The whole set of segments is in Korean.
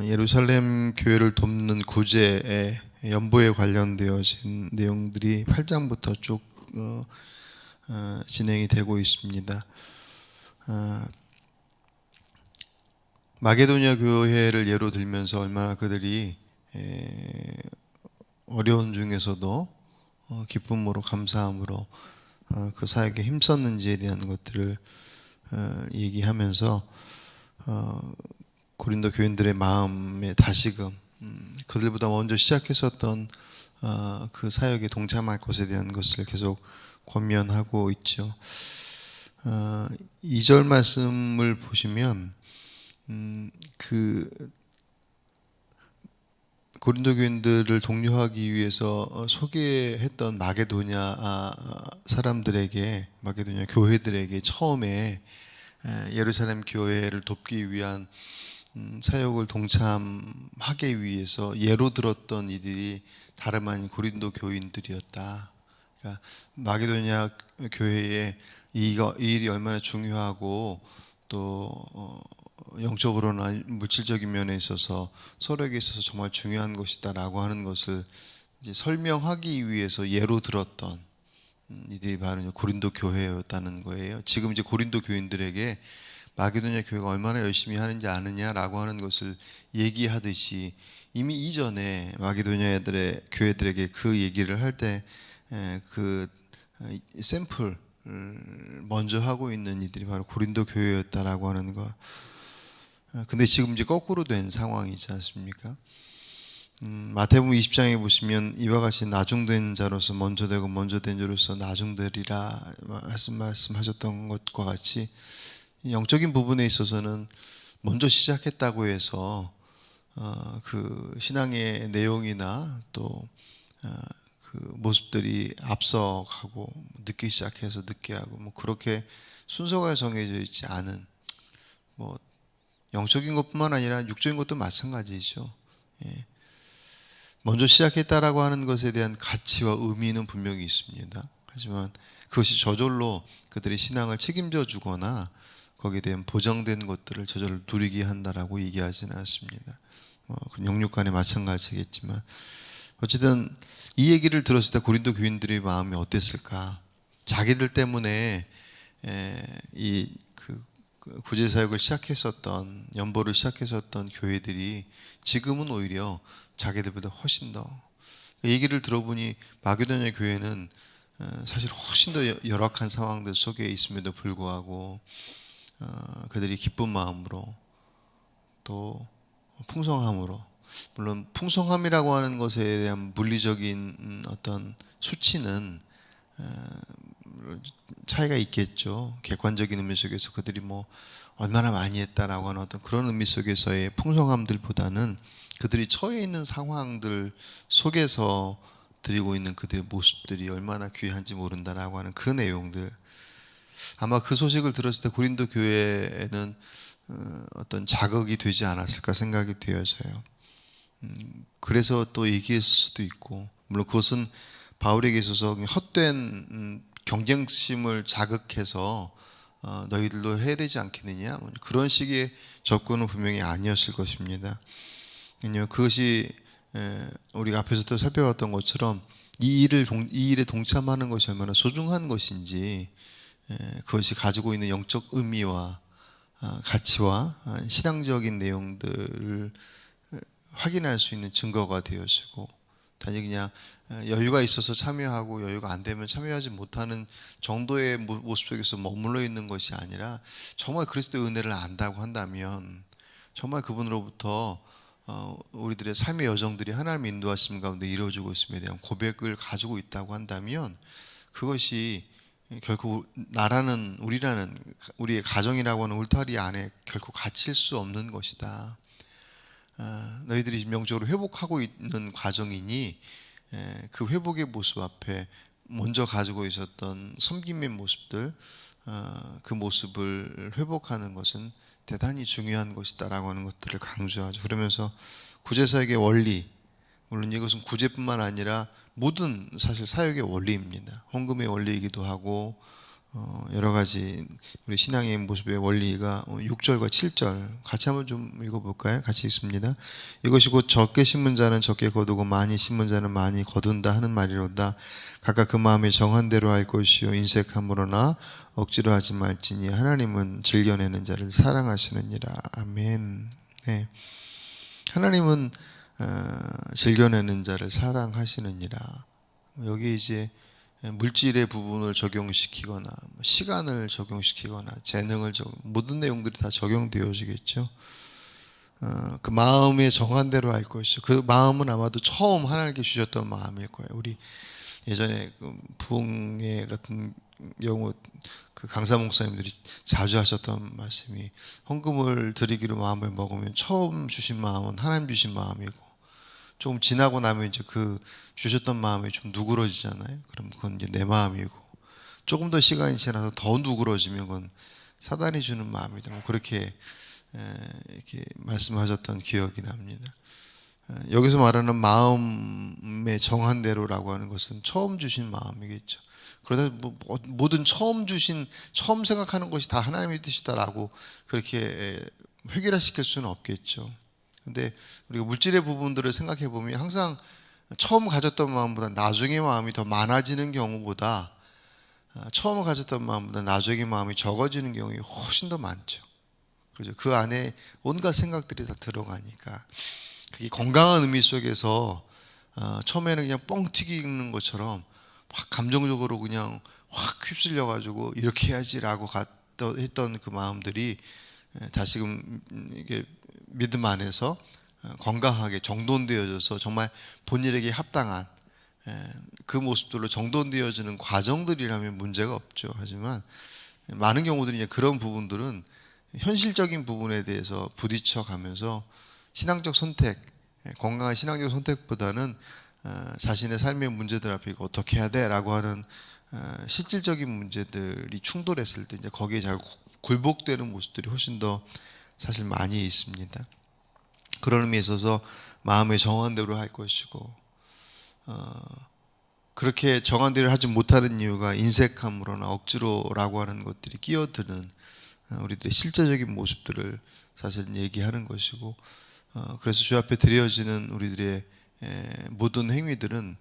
예루살렘 교회를 돕는 구제의 연보에 관련되어진 내용들이 8장부터 쭉 진행이 되고 있습니다. 마게도냐 교회를 예로 들면서 얼마나 그들이 어려운 중에서도 기쁨으로 감사함으로 그 사역에 힘썼는지에 대한 것들을 얘기하면서 고린도 교인들의 마음에 다시금 그들보다 먼저 시작했었던 그 사역에 동참할 것에 대한 것을 계속 권면하고 있죠. 2절 말씀을 보시면 그 고린도 교인들을 독려하기 위해서 소개했던 마게도냐 사람들에게, 마게도냐 교회들에게 처음에 예루살렘 교회를 돕기 위한 사역을 동참하기 위해서 예로 들었던 이들이 다름 아닌 고린도 교인들이었다. 그러니까 마게도냐 교회에 이 일이 얼마나 중요하고 또 영적으로나 물질적인 면에 있어서 서로에게 있어서 정말 중요한 것이다라고 하는 것을 이제 설명하기 위해서 예로 들었던 이들이 바로 고린도 교회였다는 거예요. 지금 이제 고린도 교인들에게 마게도냐 교회가 얼마나 열심히 하는지 아느냐라고 하는 것을 얘기하듯이 이미 이전에 마게도냐들의 교회들에게 그 얘기를 할 때 그 샘플 먼저 하고 있는 이들이 바로 고린도 교회였다라고 하는 거. 근데 지금 이제 거꾸로 된 상황이지 않습니까? 마태복음 20장에 보시면 이와 같이 나중된 자로서 먼저 되고 먼저 된 자로서 나중되리라 말씀하셨던 것과 같이 영적인 부분에 있어서는 먼저 시작했다고 해서 그 신앙의 내용이나 또 그 모습들이 앞서가고 늦게 시작해서 늦게 하고 뭐 그렇게 순서가 정해져 있지 않은, 뭐 영적인 것뿐만 아니라 육적인 것도 마찬가지죠. 예. 먼저 시작했다라고 하는 것에 대한 가치와 의미는 분명히 있습니다. 하지만 그것이 저절로 그들의 신앙을 책임져 주거나 거기에 대한 보장된 것들을 저절로 누리게 한다라고 얘기하지는 않습니다. 영육간에 마찬가지겠지만 어쨌든 이 얘기를 들었을 때 고린도 교인들의 마음이 어땠을까? 자기들 때문에 그 구제 사역을 시작했었던, 연보를 시작했었던 교회들이 지금은 오히려 자기들보다 훨씬 더, 얘기를 들어보니 마게도냐 교회는 사실 훨씬 더 열악한 상황들 속에 있음에도 불구하고 그들이 기쁜 마음으로 또 풍성함으로, 물론 풍성함이라고 하는 것에 대한 물리적인 어떤 수치는 차이가 있겠죠. 객관적인 의미 속에서 그들이 뭐 얼마나 많이 했다라고 하는 어떤 그런 의미 속에서의 풍성함들보다는 그들이 처해 있는 상황들 속에서 드리고 있는 그들의 모습들이 얼마나 귀한지 모른다라고 하는 그 내용들, 아마 그 소식을 들었을 때 고린도 교회에는 어떤 자극이 되지 않았을까 생각이 되어서요. 그래서 또 얘기했을 수도 있고, 물론 그것은 바울에게 있어서 헛된 경쟁심을 자극해서 너희들도 해야 되지 않겠느냐, 그런 식의 접근은 분명히 아니었을 것입니다. 왜냐하면 그것이 우리가 앞에서도 살펴봤던 것처럼 이 일에 동참하는 것이 얼마나 소중한 것인지, 그것이 가지고 있는 영적 의미와 가치와 신앙적인 내용들을 확인할 수 있는 증거가 되어지고, 단지 그냥 여유가 있어서 참여하고 여유가 안 되면 참여하지 못하는 정도의 모습 속에서 머물러 있는 것이 아니라, 정말 그리스도의 은혜를 안다고 한다면 정말 그분으로부터 우리들의 삶의 여정들이 하나님의 인도하심 가운데 이루어지고 있음에 대한 고백을 가지고 있다고 한다면, 그것이 결코 우리의 가정이라고 하는 울타리 안에 결코 갇힐 수 없는 것이다. 너희들이 명적으로 회복하고 있는 과정이니 그 회복의 모습 앞에 먼저 가지고 있었던 섬김의 모습들, 그 모습을 회복하는 것은 대단히 중요한 것이다라고 하는 것들을 강조하죠. 그러면서 구제사역의 원리, 물론 이것은 구제뿐만 아니라 모든 사실 사역의 원리입니다. 헌금의 원리이기도 하고 여러 가지 우리 신앙의 모습의 원리가 6절과 7절 같이 한번 좀 읽어볼까요? 같이 읽습니다. 이것이 곧 적게 심은 자는 적게 거두고 많이 심은 자는 많이 거둔다 하는 말이로다. 각각 그 마음에 정한 대로 할 것이요 인색함으로나 억지로 하지 말지니 하나님은 즐겨내는 자를 사랑하시느니라. 아멘. 네. 하나님은 즐겨내는 자를 사랑하시느니라. 여기 이제 물질의 부분을 적용시키거나 시간을 적용시키거나 재능을 모든 내용들이 다 적용되어지겠죠. 그 마음의 정한 대로 할 것이죠. 그 마음은 아마도 처음 하나님께 주셨던 마음일 거예요. 우리 예전에 그 부흥회 같은 경우 그 강사 목사님들이 자주 하셨던 말씀이 헌금을 드리기로 마음을 먹으면 처음 주신 마음은 하나님 주신 마음이고 조금 지나고 나면 이제 그 주셨던 마음이 좀 누그러지잖아요. 그럼 그건 이제 내 마음이고 조금 더 시간이 지나서 더 누그러지면 그건 사단이 주는 마음이다. 뭐 그렇게 이렇게 말씀하셨던 기억이 납니다. 여기서 말하는 마음의 정한 대로라고 하는 것은 처음 주신 마음이겠죠. 그러다 모든 처음 생각하는 것이 다 하나님의 뜻이다라고 그렇게 획일화시킬 수는 없겠죠. 근데 우리가 물질의 부분들을 생각해 보면 항상 처음 가졌던 마음보다 나중에 마음이 더 많아지는 경우보다 처음 가졌던 마음보다 나중에 마음이 적어지는 경우가 훨씬 더 많죠. 그죠? 그 안에 온갖 생각들이 다 들어가니까 그게 건강한 의미 속에서 처음에는 그냥 뻥 튀기는 것처럼 확 감정적으로 그냥 확 휩쓸려 가지고 이렇게 해야지라고 했던 그 마음들이 다시금 이게 믿음 안에서 건강하게 정돈되어져서 정말 본인에게 합당한 그 모습들로 정돈되어지는 과정들이라면 문제가 없죠. 하지만 많은 경우들이 이제 그런 부분들은 현실적인 부분에 대해서 부딪혀 가면서 신앙적 선택, 건강한 신앙적 선택보다는 자신의 삶의 문제들 앞에 이거 어떻게 해야 돼라고 하는 실질적인 문제들이 충돌했을 때 이제 거기에 잘 굴복되는 모습들이 훨씬 더 사실 많이 있습니다. 그런 의미에 있어서 마음의 정한 대로 할 것이고 그렇게 정한 대로 하지 못하는 이유가 인색함으로나 억지로라고 하는 것들이 끼어드는 우리들의 실제적인 모습들을 사실 얘기하는 것이고 그래서 주 앞에 드려지는 우리들의 모든 행위들은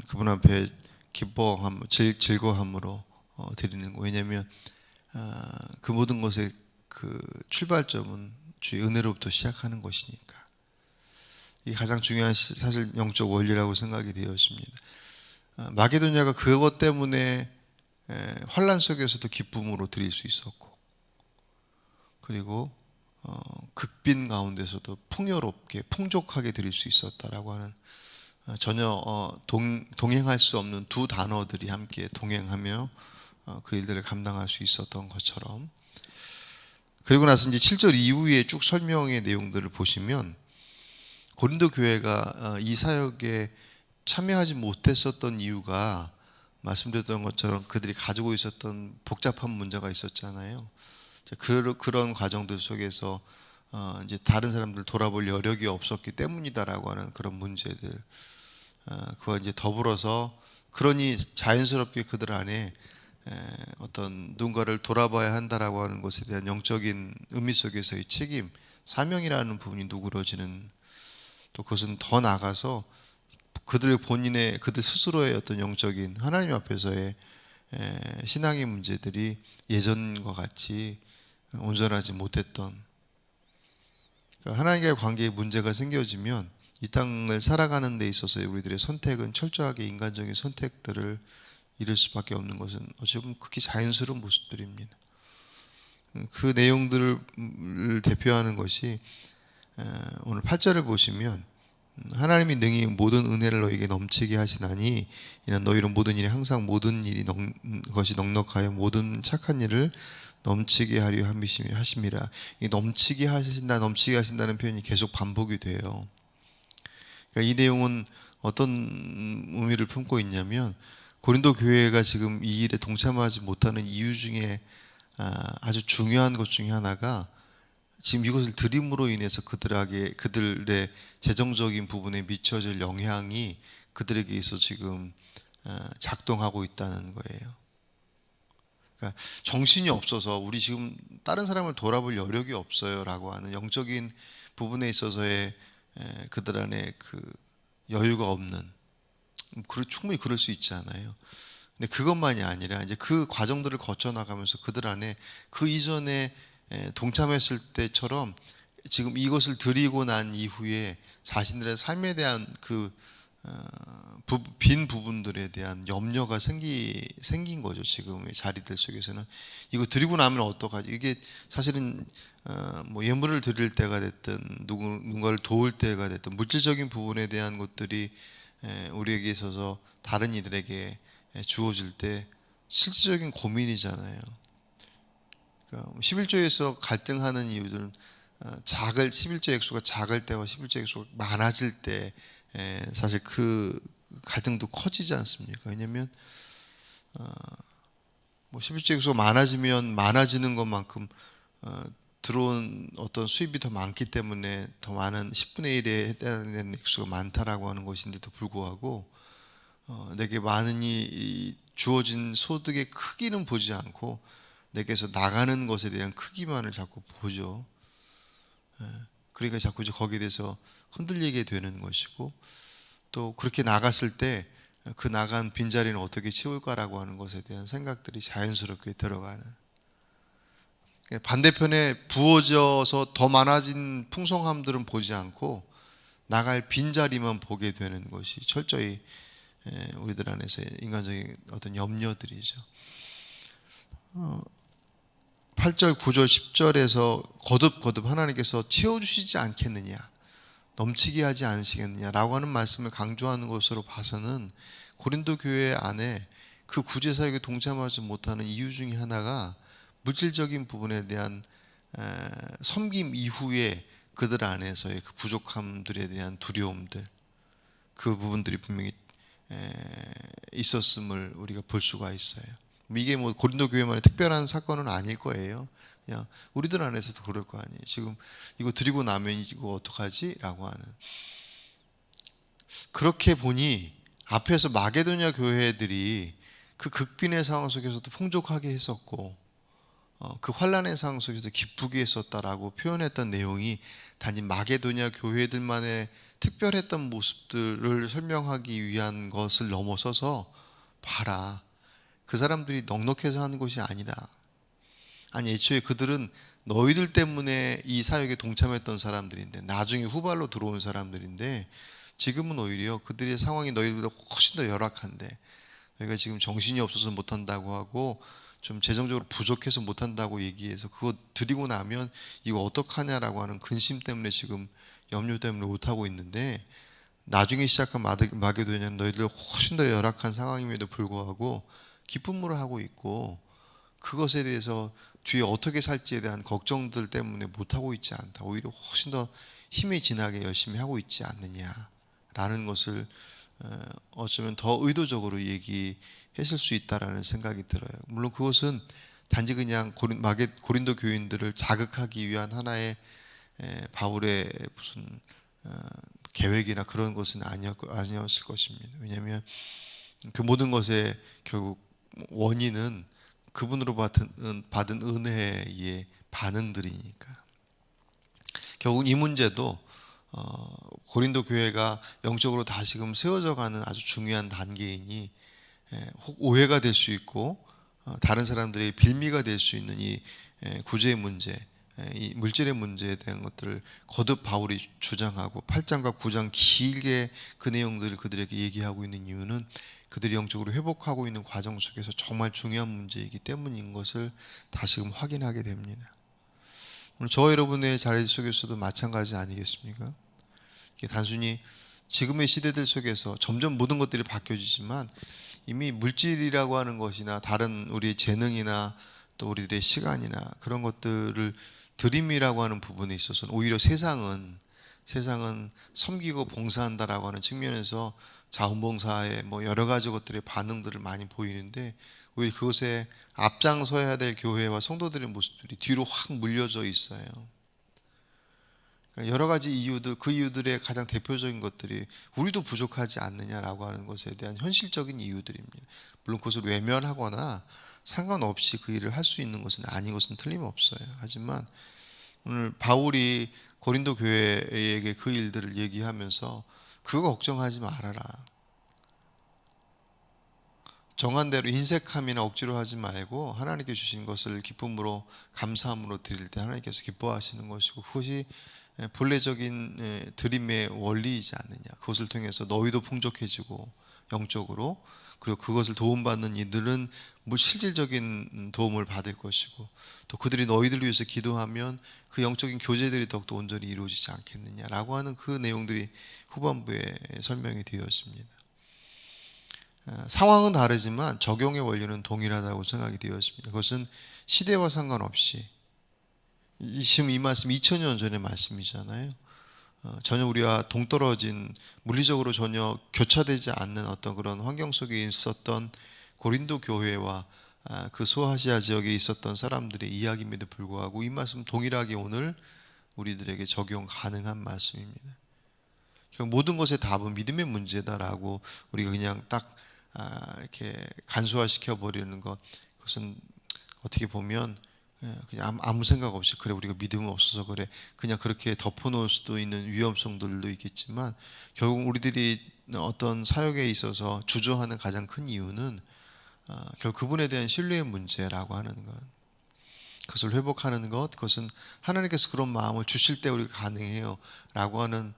그분 앞에 즐거움으로 드리는 거. 왜냐하면 그 모든 것의 그 출발점은 주의 은혜로부터 시작하는 것이니까. 이게 가장 중요한 사실 영적 원리라고 생각이 되었습니다. 마게도냐가 그것 때문에 환란 속에서도 기쁨으로 드릴 수 있었고, 그리고 극빈 가운데서도 풍요롭게 풍족하게 드릴 수 있었다라고 하는 전혀 동행할 수 없는 두 단어들이 함께 동행하며 그 일들을 감당할 수 있었던 것처럼. 그리고 나서 이제 7절 이후에 쭉 설명의 내용들을 보시면 고린도 교회가 이 사역에 참여하지 못했었던 이유가 말씀드렸던 것처럼 그들이 가지고 있었던 복잡한 문제가 있었잖아요. 그런 과정들 속에서 이제 다른 사람들 돌아볼 여력이 없었기 때문이다라고 하는 그런 문제들. 그와 이제 더불어서 그러니 자연스럽게 그들 안에 어떤 누군가를 돌아봐야 한다라고 하는 것에 대한 영적인 의미 속에서의 책임, 사명이라는 부분이 누그러지는, 또 그것은 더 나아가서 그들 스스로의 어떤 영적인 하나님 앞에서의 신앙의 문제들이 예전과 같이 온전하지 못했던, 그러니까 하나님과의 관계에 문제가 생겨지면 이 땅을 살아가는 데 있어서의 우리들의 선택은 철저하게 인간적인 선택들을 이룰 수밖에 없는 것은 어찌 보면 극히 자연스러운 모습들입니다. 그 내용들을 대표하는 것이 오늘 8절을 보시면 하나님이 능히 모든 은혜를 너에게 넘치게 하시나니 이는 너희는 모든 일에 항상 모든 것이 넉넉하여 모든 착한 일을 넘치게 하려 하심이라. 이 넘치게 하신다는 표현이 계속 반복이 돼요. 그러니까 이 내용은 어떤 의미를 품고 있냐면 고린도 교회가 지금 이 일에 동참하지 못하는 이유 중에 아주 중요한 것 중에 하나가 지금 이것을 드림으로 인해서 그들의 재정적인 부분에 미쳐질 영향이 그들에게 있어 지금 작동하고 있다는 거예요. 그러니까 정신이 없어서 우리 지금 다른 사람을 돌아볼 여력이 없어요라고 하는 영적인 부분에 있어서의 그들 안에 그 여유가 없는, 충분히 그럴 수 있잖아요. 근데 그것만이 아니라 이제 그 과정들을 거쳐 나가면서 그들 안에 그 이전에 동참했을 때처럼 지금 이것을 드리고 난 이후에 자신들의 삶에 대한 그 빈 부분들에 대한 염려가 생긴 거죠. 지금의 자리들 속에서는 이거 드리고 나면 어떡하지? 이게 사실은 뭐 예물을 드릴 때가 됐든 누군가를 도울 때가 됐든 물질적인 부분에 대한 것들이 우리에게 있어서 다른 이들에게 주어질 때 실질적인 고민이잖아요. 그러니까 11조에서 갈등하는 이유들은 11조 액수가 작을 때와 11조 액수가 많아질 때 사실 그 갈등도 커지지 않습니까? 왜냐하면 뭐 11조 액수가 많아지면 많아지는 것만큼 들어온 어떤 수입이 더 많기 때문에 더 많은 10분의 1에 해당되는 액수가 많다라고 하는 것인데도 불구하고 내게 많이 주어진 소득의 크기는 보지 않고 내게서 나가는 것에 대한 크기만을 자꾸 보죠. 그러니까 자꾸 이제 거기에 대해서 흔들리게 되는 것이고, 또 그렇게 나갔을 때 그 나간 빈자리는 어떻게 채울까라고 하는 것에 대한 생각들이 자연스럽게 들어가는, 반대편에 부어져서 더 많아진 풍성함들은 보지 않고 나갈 빈자리만 보게 되는 것이 철저히 우리들 안에서의 인간적인 어떤 염려들이죠. 8절, 9절, 10절에서 거듭 하나님께서 채워주시지 않겠느냐, 넘치게 하지 않으시겠느냐라고 하는 말씀을 강조하는 것으로 봐서는 고린도 교회 안에 그 구제사역에 동참하지 못하는 이유 중에 하나가 물질적인 부분에 대한 섬김 이후에 그들 안에서의 그 부족함들에 대한 두려움들, 그 부분들이 분명히 있었음을 우리가 볼 수가 있어요. 이게 뭐 고린도 교회만의 특별한 사건은 아닐 거예요. 그냥 우리들 안에서도 그럴 거 아니에요. 지금 이거 드리고 나면 이거 어떡하지? 라고 하는. 그렇게 보니 앞에서 마게도냐 교회들이 그 극빈의 상황 속에서도 풍족하게 했었고 그 환란의 상황 속에서 기쁘게 했었다라고 표현했던 내용이 단지 마게도냐 교회들만의 특별했던 모습들을 설명하기 위한 것을 넘어서서, 봐라, 그 사람들이 넉넉해서 하는 것이 아니다. 아니, 애초에 그들은 너희들 때문에 이 사역에 동참했던 사람들인데, 나중에 후발로 들어온 사람들인데, 지금은 오히려 그들의 상황이 너희들보다 훨씬 더 열악한데, 너희가 지금 정신이 없어서 못한다고 하고 좀 재정적으로 부족해서 못한다고 얘기해서 그거 드리고 나면 이거 어떡하냐라고 하는 근심 때문에, 지금 염려 때문에 못하고 있는데, 나중에 시작한 마게도냐는 너희들 훨씬 더 열악한 상황임에도 불구하고 기쁨으로 하고 있고, 그것에 대해서 뒤에 어떻게 살지에 대한 걱정들 때문에 못하고 있지 않다, 오히려 훨씬 더 힘이 진하게 열심히 하고 있지 않느냐라는 것을 어쩌면 더 의도적으로 얘기했을 수 있다라는 생각이 들어요. 물론 그것은 단지 그냥 고린도 교인들을 자극하기 위한 하나의 바울의 무슨 계획이나 그런 것은 아니었을 것입니다. 왜냐하면 그 모든 것의 결국 원인은 그분으로 받은 은혜의 반응들이니까. 결국 이 문제도 고린도 교회가 영적으로 다시금 세워져가는 아주 중요한 단계이니, 혹 오해가 될 수 있고 다른 사람들의 빌미가 될 수 있는 이 구제의 문제, 이 물질의 문제에 대한 것들을 거듭 바울이 주장하고 8장과 9장 길게 그 내용들을 그들에게 얘기하고 있는 이유는 그들이 영적으로 회복하고 있는 과정 속에서 정말 중요한 문제이기 때문인 것을 다시금 확인하게 됩니다. 오늘 저와 여러분의 자리 속에서도 마찬가지 아니겠습니까? 이게 단순히 지금의 시대들 속에서 점점 모든 것들이 바뀌어지지만 이미 물질이라고 하는 것이나 다른 우리의 재능이나 또 우리들의 시간이나 그런 것들을 드림이라고 하는 부분에 있어서는 오히려 세상은 섬기고 봉사한다라고 하는 측면에서 자원봉사의 뭐 여러 가지 것들의 반응들을 많이 보이는데, 오히려 그것에 앞장서야 될 교회와 성도들의 모습들이 뒤로 확 물려져 있어요. 여러 가지 이유들, 그 이유들의 가장 대표적인 것들이 우리도 부족하지 않느냐라고 하는 것에 대한 현실적인 이유들입니다. 물론 그것을 외면하거나 상관없이 그 일을 할 수 있는 것은 아닌 것은 틀림없어요. 하지만 오늘 바울이 고린도 교회에게 그 일들을 얘기하면서 그거 걱정하지 말아라. 정한 대로 인색함이나 억지로 하지 말고 하나님께 주신 것을 기쁨으로 감사함으로 드릴 때 하나님께서 기뻐하시는 것이고, 그것이 본래적인 드림의 원리이지 않느냐. 그것을 통해서 너희도 풍족해지고 영적으로, 그리고 그것을 도움받는 이들은 실질적인 도움을 받을 것이고, 또 그들이 너희들을 위해서 기도하면 그 영적인 교제들이 더욱더 온전히 이루어지지 않겠느냐라고 하는 그 내용들이 후반부에 설명이 되었습니다. 상황은 다르지만 적용의 원리는 동일하다고 생각이 되었습니다. 그것은 시대와 상관없이, 지금 이 말씀 2000년 전의 말씀이잖아요. 전혀 우리와 동떨어진, 물리적으로 전혀 교차되지 않는 어떤 그런 환경 속에 있었던 고린도 교회와 그 소아시아 지역에 있었던 사람들의 이야기임에도 불구하고 이 말씀 동일하게 오늘 우리들에게 적용 가능한 말씀입니다. 모든 것의 답은 믿음의 문제다라고 우리가 그냥 딱 이렇게 간소화시켜 버리는 것, 그것은 어떻게 보면 그냥 아무 생각 없이, 그래 우리가 믿음 없어서 그래, 그냥 그렇게 덮어놓을 수도 있는 위험성들도 있겠지만, 결국 우리들이 어떤 사역에 있어서 주저하는 가장 큰 이유는 결국 그분에 대한 신뢰의 문제라고 하는 것, 그것을 회복하는 것, 그것은 하나님께서 그런 마음을 주실 때 우리가 가능해요 라고 하는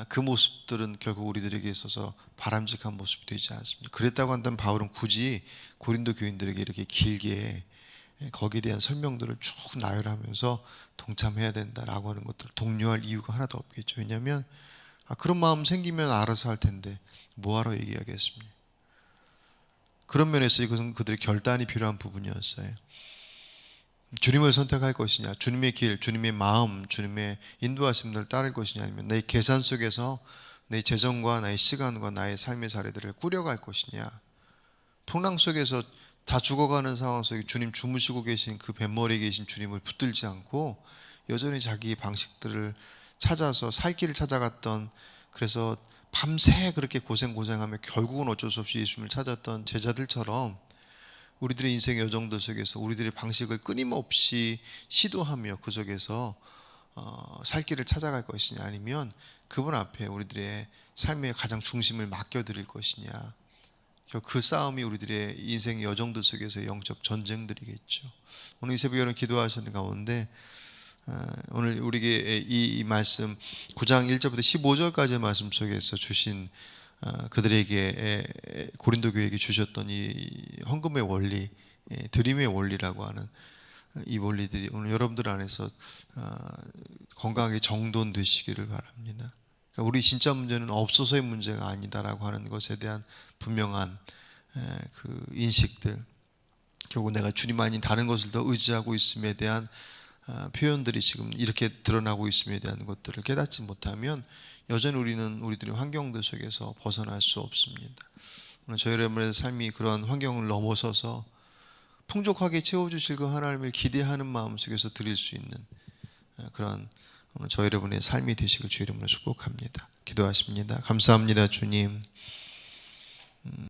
그 모습들은 결국 우리들에게 있어서 바람직한 모습이 되지 않습니다. 그랬다고 한다면 바울은 굳이 고린도 교인들에게 이렇게 길게 거기에 대한 설명들을 쭉 나열하면서 동참해야 된다라고 하는 것들을 독려할 이유가 하나도 없겠죠. 왜냐하면 그런 마음 생기면 알아서 할 텐데 뭐하러 얘기하겠습니까? 그런 면에서 이것은 그들의 결단이 필요한 부분이었어요. 주님을 선택할 것이냐, 주님의 길, 주님의 마음, 주님의 인도하심을 따를 것이냐, 아니면 내 계산 속에서 내 재정과 나의 시간과 나의 삶의 사례들을 꾸려갈 것이냐. 풍랑 속에서 다 죽어가는 상황 속에 주님 주무시고 계신 그 뱃머리에 계신 주님을 붙들지 않고 여전히 자기 방식들을 찾아서 살 길을 찾아갔던, 그래서 밤새 그렇게 고생하며 결국은 어쩔 수 없이 예수님을 찾았던 제자들처럼 우리들의 인생의 여정들 속에서 우리들의 방식을 끊임없이 시도하며 그 속에서 살 길을 찾아갈 것이냐, 아니면 그분 앞에 우리들의 삶의 가장 중심을 맡겨드릴 것이냐. 그 싸움이 우리들의 인생의 여정들 속에서 영적 전쟁들이겠죠. 오늘 이 새벽에 여러분 기도하시는 가운데 오늘 우리에게 이 말씀 9장 1절부터 15절까지의 말씀 속에서 주신 그들에게 고린도 교회에게 주셨던 이 헌금의 원리, 드림의 원리라고 하는 이 원리들이 오늘 여러분들 안에서 건강하게 정돈되시기를 바랍니다. 그러니까 우리 진짜 문제는 없어서의 문제가 아니다라고 하는 것에 대한 분명한 그 인식들, 결국 내가 주님 아닌 다른 것을 더 의지하고 있음에 대한 표현들이 지금 이렇게 드러나고 있음에 대한 것들을 깨닫지 못하면 여전히 우리는 우리들의 환경들 속에서 벗어날 수 없습니다. 오늘 저희 여러분의 삶이 그런 환경을 넘어서서 풍족하게 채워주실 그 하나님을 기대하는 마음 속에서 드릴 수 있는 그런 오늘 저희 여러분의 삶이 되시길 주의 이름으로 축복합니다. 기도하십니다. 감사합니다, 주님.